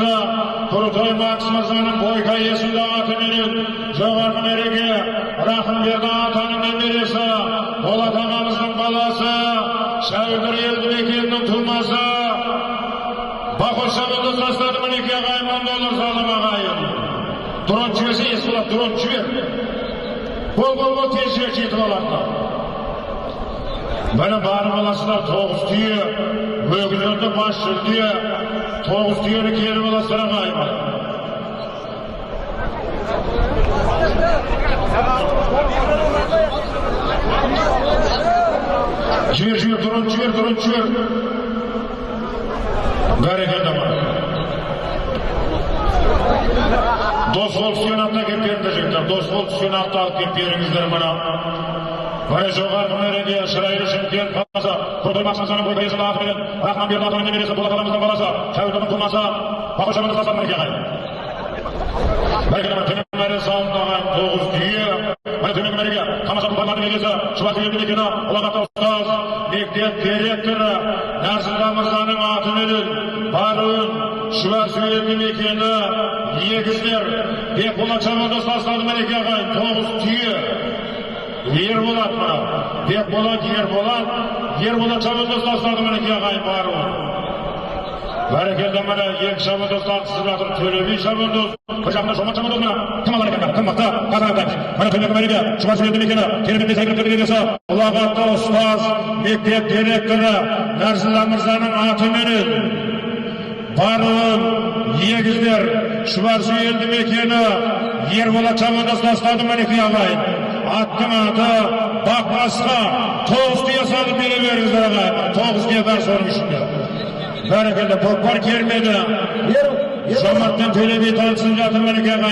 болса, Құрытой Макс Мырзаның Бойка есілді аты менен жоғарғы мереке Рахымберді атаның немересі, Болат ағамыздың баласы, Шәугір елді мекенінің тумасы, Бақылшабыды тастады мінеке ағайын доллар залым ағайын. Дрон жіберсе ес болады, дрон жібер. Бол тез жетіп алады. Бәрі бары баласына 9 түйе, өгілерді бас жүлде, 9 түйені келіп аласыр ағайын. Жібер, дрон жібер. Бәрекелді бар. Дос болып түскен атта кеп беріңдер жігіттер. Дос болып түскен атта алып кеп беріңіздер мұна. Бәрі жоғарғы мереке Шырайлы Шымкент қаласы, Құрытой Макс Мырзаның Бойка есілді аты менен Рахманберді атаның немересі, Болат ағамыздың баласы, Шәугірдің тумасы, Бақылшабыды тастады мінеке ағайын. Бәрекелді бар, төмен мәре сауында ағайын 9 түйе. Міне төмен мәреге Қамаса Бұлғардың егесі, Шұбаты елді мекені, ұлағатты ұстаз, мектеп директоры Нәрсілда Мырзаның аты менен Баруын Шұбаты елді мекені егіздер Бекболат Шабандоз тастады мінеке ағайын 9 түйе. Ерболат мына. Бекболат Ерболат Шабандоз тастады мінеке ағайын Баруын. Бәрекелді міне екі Шабандоз тартысып жатыр. Төлеби Шабандоз, Қожамда Жомат Шабандоз мына. Кім алар екен? Кім мықты? Қазір айтамыз. Міне төменгі мәреге Шұбаты елді мекені Тербетте Сәйгірдің егесі, ұлағатты ұстаз, мектеп директоры Нәрсілда Мырзаның аты менен Баруын егіздер Шұбаты елді мекені Ерболат Шабандоз тастады мінеке ағайын. Аттың аты Бақбасқа 9 түйе салып бере беріңіздер ағайын. 9 түйе бар соның ішінде. Бәрекелді, көкпар келмеді. Жомарттан Төлеби танысып жатыр мінеке ағайын.